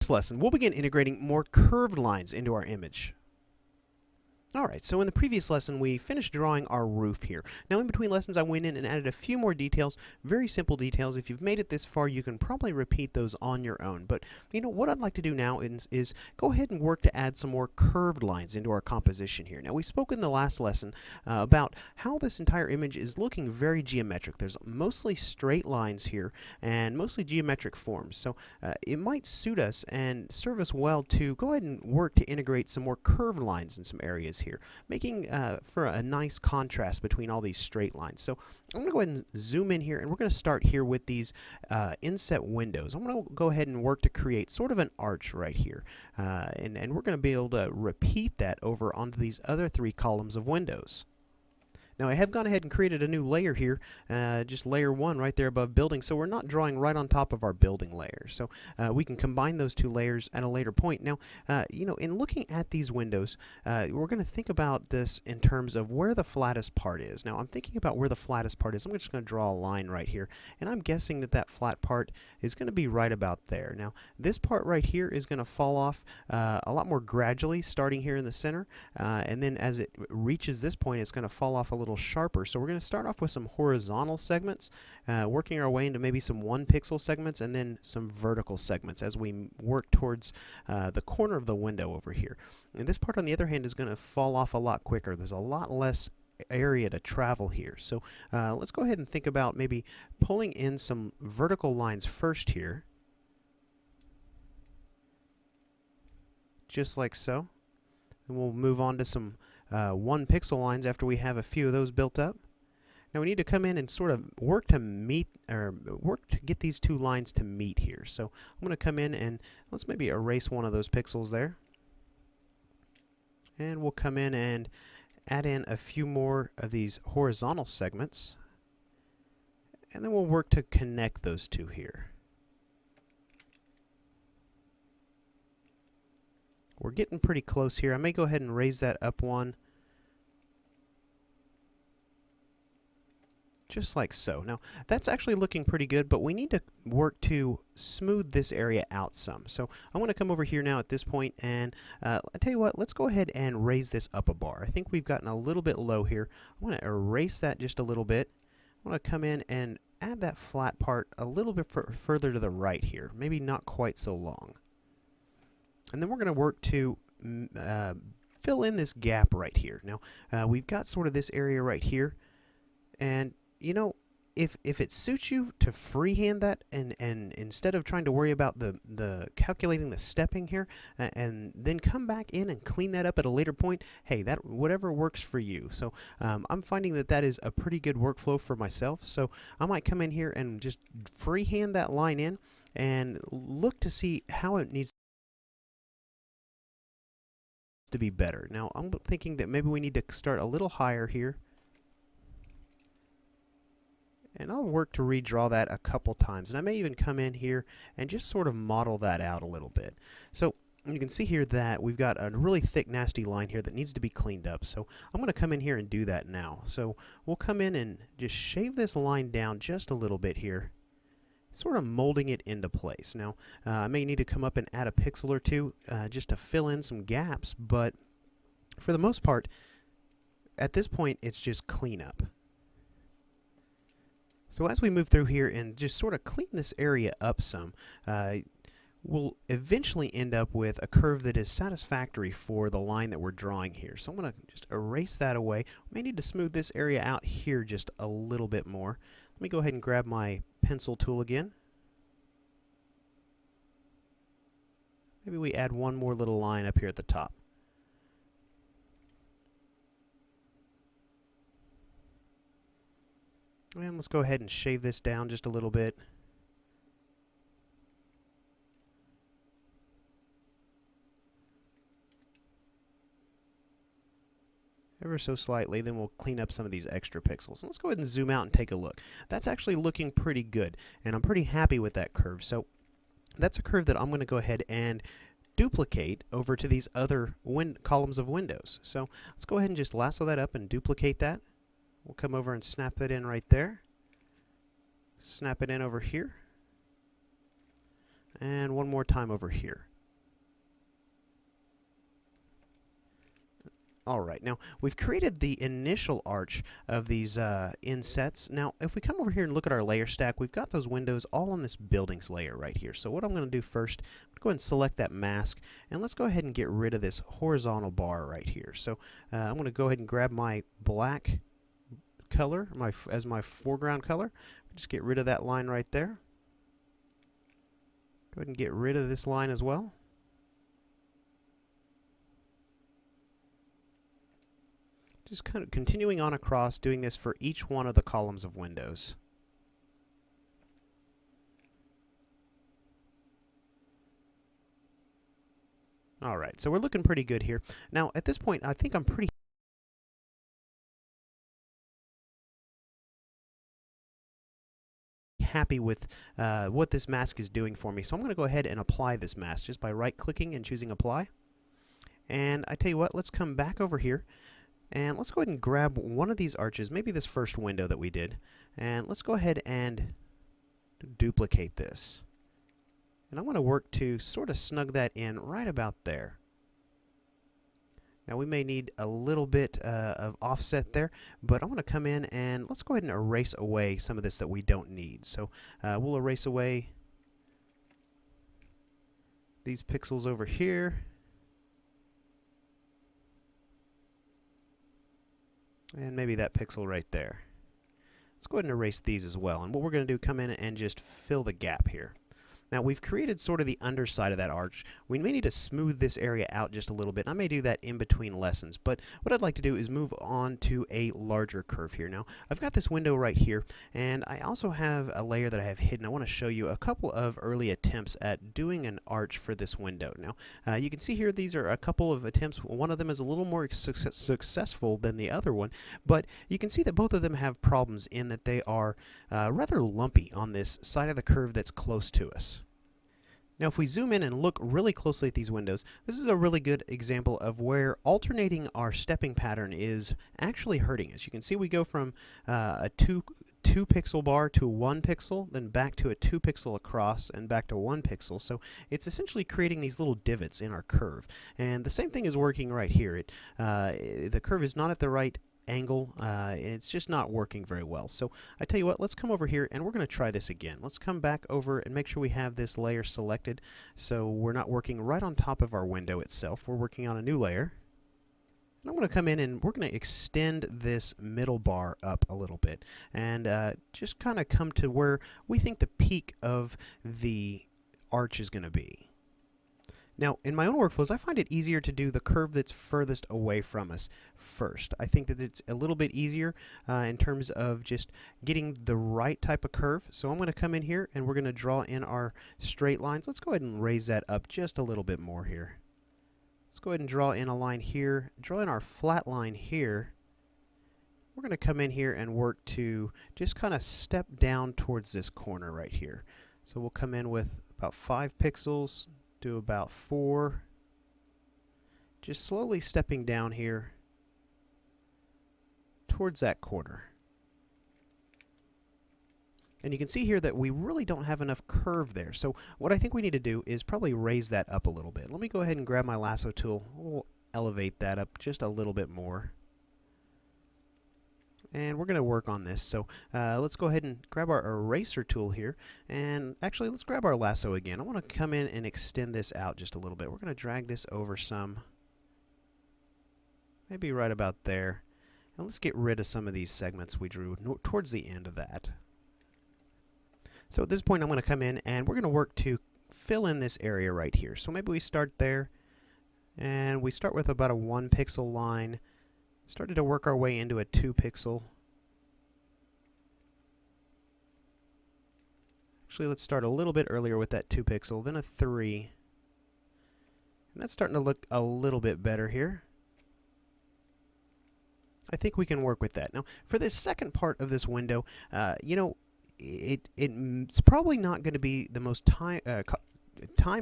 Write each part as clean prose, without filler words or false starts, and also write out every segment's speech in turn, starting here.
next lesson, we'll begin integrating more curved lines into our image. Alright, so in the previous lesson we finished drawing our roof here. Now in between lessons I went in and added a few more details, very simple details. If you've made it this far you can probably repeat those on your own. But you know what I'd like to do now is go ahead and work to add some more curved lines into our composition here. Now we spoke in the last lesson about how this entire image is looking very geometric. There's mostly straight lines here and mostly geometric forms. So it might suit us and serve us well to go ahead and work to integrate some more curved lines in some areas here, making for a nice contrast between all these straight lines. So I'm going to go ahead and zoom in here, and we're going to start here with these inset windows. I'm going to go ahead and work to create sort of an arch right here, and we're going to be able to repeat that over onto these other three columns of windows. Now I have gone ahead and created a new layer here, just layer 1 right there above building, so we're not drawing right on top of our building layer. So we can combine those two layers at a later point. Now, you know, in looking at these windows, we're going to think about this in terms of where the flattest part is. Now I'm thinking about where the flattest part is. I'm just going to draw a line right here, and I'm guessing that that flat part is going to be right about there. Now this part right here is going to fall off a lot more gradually, starting here in the center, and then as it reaches this point it's going to fall off a little sharper. So we're going to start off with some horizontal segments, working our way into maybe some 1 pixel segments and then some vertical segments as we work towards the corner of the window over here. And this part on the other hand is going to fall off a lot quicker. There's a lot less area to travel here. So let's go ahead and think about maybe pulling in some vertical lines first here, just like so. And we'll move on to some 1 pixel lines after we have a few of those built up. Now we need to come in and sort of work to meet, or work to get these two lines to meet here. So I'm going to come in and let's maybe erase one of those pixels there. And we'll come in and add in a few more of these horizontal segments. And then we'll work to connect those two here. We're getting pretty close here. I may go ahead and raise that up one, just like so. Now that's actually looking pretty good, but we need to work to smooth this area out some. So I want to come over here now at this point, and I tell you what, let's go ahead and raise this up a bar. I think we've gotten a little bit low here. I want to erase that just a little bit. I want to come in and add that flat part a little bit further to the right here, maybe not quite so long. And then we're going to work to fill in this gap right here. Now, we've got sort of this area right here. And, you know, if it suits you to freehand that and instead of trying to worry about the calculating the stepping here and then come back in and clean that up at a later point, hey, that whatever works for you. So I'm finding that that is a pretty good workflow for myself. So I might come in here and just freehand that line in and look to see how it needs to be better. Now I'm thinking that maybe we need to start a little higher here, and I'll work to redraw that a couple times, and I may even come in here and just sort of model that out a little bit. So you can see here that we've got a really thick nasty line here that needs to be cleaned up. So I'm going to come in here and do that now. So we'll come in and just shave this line down just a little bit here, sort of molding it into place. Now, I may need to come up and add a pixel or two just to fill in some gaps, but for the most part, at this point, it's just cleanup. So as we move through here and just sort of clean this area up some, we'll eventually end up with a curve that is satisfactory for the line that we're drawing here. So I'm going to just erase that away. We may need to smooth this area out here just a little bit more. Let me go ahead and grab my pencil tool again. Maybe we add one more little line up here at the top. And let's go ahead and shave this down just a little bit. Ever so slightly, then we'll clean up some of these extra pixels. Let's go ahead and zoom out and take a look. That's actually looking pretty good, and I'm pretty happy with that curve. So that's a curve that I'm going to go ahead and duplicate over to these other columns of windows. So let's go ahead and just lasso that up and duplicate that. We'll come over and snap that in right there. Snap it in over here. And one more time over here. Alright, now we've created the initial arch of these insets. Now, if we come over here and look at our layer stack, we've got those windows all on this buildings layer right here. So what I'm going to do first, I'm going to go ahead and select that mask, and let's go ahead and get rid of this horizontal bar right here. So I'm going to go ahead and grab my black color as my foreground color. Just get rid of that line right there. Go ahead and get rid of this line as well. Just kind of continuing on across, doing this for each one of the columns of windows. Alright, so we're looking pretty good here. Now, at this point, I think I'm pretty happy with what this mask is doing for me. So I'm going to go ahead and apply this mask just by right-clicking and choosing Apply. And I tell you what, let's come back over here. And let's go ahead and grab one of these arches, maybe this first window that we did, and let's go ahead and duplicate this. And I want to work to sort of snug that in right about there. Now we may need a little bit of offset there, but I want to come in and let's go ahead and erase away some of this that we don't need. So we'll erase away these pixels over here. And maybe that pixel right there. Let's go ahead and erase these as well. And what we're going to do, come in and just fill the gap here. Now we've created sort of the underside of that arch. We may need to smooth this area out just a little bit. I may do that in between lessons, but what I'd like to do is move on to a larger curve here. Now I've got this window right here, and I also have a layer that I have hidden. I want to show you a couple of early attempts at doing an arch for this window. Now you can see here these are a couple of attempts. One of them is a little more successful than the other one, but you can see that both of them have problems in that they are rather lumpy on this side of the curve that's close to us. Now if we zoom in and look really closely at these windows, this is a really good example of where alternating our stepping pattern is actually hurting us. You can see we go from a 2 pixel bar to 1 pixel, then back to a 2 pixel across, and back to 1 pixel. So it's essentially creating these little divots in our curve. And the same thing is working right here. The curve is not at the right angle. It's just not working very well. So I tell you what, let's come over here and we're going to try this again. Let's come back over and make sure we have this layer selected so we're not working right on top of our window itself. We're working on a new layer. And I'm going to come in and we're going to extend this middle bar up a little bit and just kind of come to where we think the peak of the arch is going to be. Now, in my own workflows, I find it easier to do the curve that's furthest away from us first. I think that it's a little bit easier in terms of just getting the right type of curve. So I'm going to come in here and we're going to draw in our straight lines. Let's go ahead and raise that up just a little bit more here. Let's go ahead and draw in a line here, draw in our flat line here. We're going to come in here and work to just kind of step down towards this corner right here. So we'll come in with about 5 pixels. Do about 4, just slowly stepping down here towards that corner. And you can see here that we really don't have enough curve there. So what I think we need to do is probably raise that up a little bit. Let me go ahead and grab my lasso tool. We'll elevate that up just a little bit more. And we're going to work on this. So let's go ahead and grab our eraser tool here. And actually, let's grab our lasso again. I want to come in and extend this out just a little bit. We're going to drag this over some, maybe right about there. And let's get rid of some of these segments we drew towards the end of that. So at this point, I'm going to come in and we're going to work to fill in this area right here. So maybe we start there. And we start with about a 1 pixel line. Started to work our way into a 2 pixel. Actually, let's start a little bit earlier with that 2 pixel, then a 3. And that's starting to look a little bit better here. I think we can work with that. Now, for this second part of this window, you know, it's probably not going to be the most time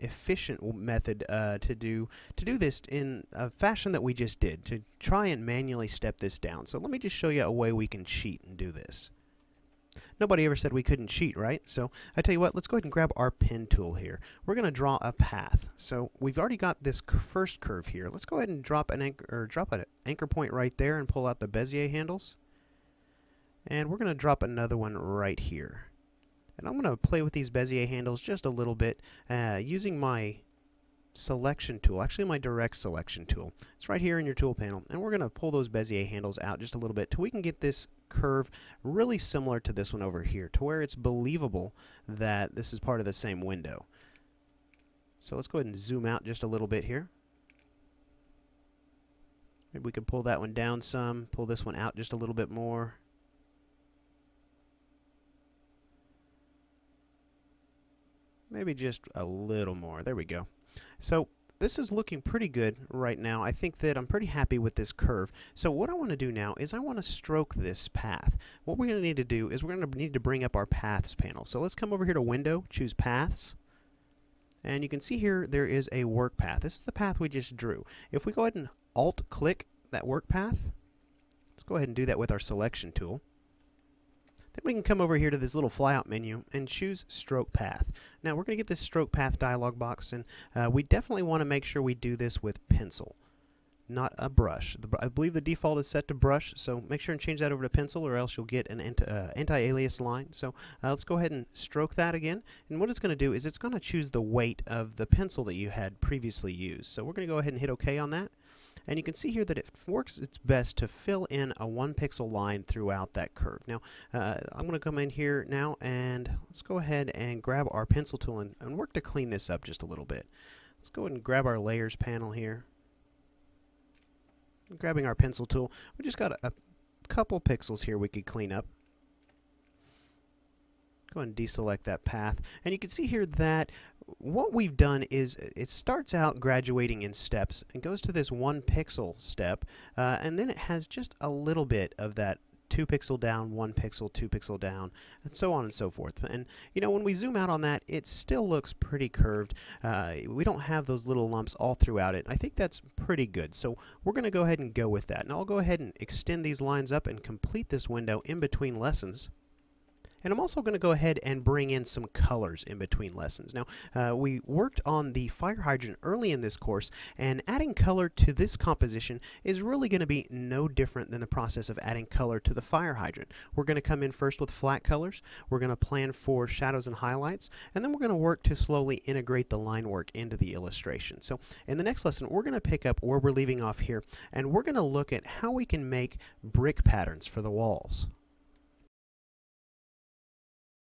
efficient method to do this in a fashion that we just did, to try and manually step this down. So let me just show you a way we can cheat and do this. Nobody ever said we couldn't cheat, right? So I tell you what, let's go ahead and grab our pen tool here. We're going to draw a path. So we've already got this first curve here. Let's go ahead and drop an anchor point right there and pull out the Bezier handles. And we're going to drop another one right here. And I'm going to play with these Bezier handles just a little bit using my selection tool, actually my direct selection tool. It's right here in your tool panel, and we're going to pull those Bezier handles out just a little bit till we can get this curve really similar to this one over here, to where it's believable that this is part of the same window. So let's go ahead and zoom out just a little bit here. Maybe we could pull that one down some, pull this one out just a little bit more. Maybe just a little more. There we go. So this is looking pretty good right now. I think that I'm pretty happy with this curve. So what I want to do now is I want to stroke this path. What we're going to need to do is we're going to need to bring up our Paths panel. So let's come over here to Window, choose Paths. And you can see here there is a work path. This is the path we just drew. If we go ahead and Alt-click that work path, let's go ahead and do that with our selection tool. Then we can come over here to this little flyout menu and choose Stroke Path. Now we're going to get this Stroke Path dialog box, and we definitely want to make sure we do this with pencil, not a brush. I believe the default is set to brush, so make sure and change that over to pencil, or else you'll get an anti-alias line. So let's go ahead and stroke that again, and what it's going to do is it's going to choose the weight of the pencil that you had previously used. So we're going to go ahead and hit OK on that. And you can see here that it works its best to fill in a 1 pixel line throughout that curve. Now, I'm going to come in here now, and let's go ahead and grab our pencil tool and work to clean this up just a little bit. Let's go ahead and grab our layers panel here. Grabbing our pencil tool, we just got a couple pixels here we could clean up. Go ahead and deselect that path, and you can see here that what we've done is it starts out graduating in steps and goes to this 1 pixel step, and then it has just a little bit of that 2 pixel down, 1 pixel, 2 pixel down, and so on and so forth. And you know, when we zoom out on that, it still looks pretty curved. We don't have those little lumps all throughout it. I think that's pretty good. So we're going to go ahead and go with that. And I'll go ahead and extend these lines up and complete this window in between lessons. And I'm also going to go ahead and bring in some colors in between lessons. Now, we worked on the fire hydrant early in this course, and adding color to this composition is really going to be no different than the process of adding color to the fire hydrant. We're going to come in first with flat colors, we're going to plan for shadows and highlights, and then we're going to work to slowly integrate the line work into the illustration. So in the next lesson, we're going to pick up where we're leaving off here, and we're going to look at how we can make brick patterns for the walls.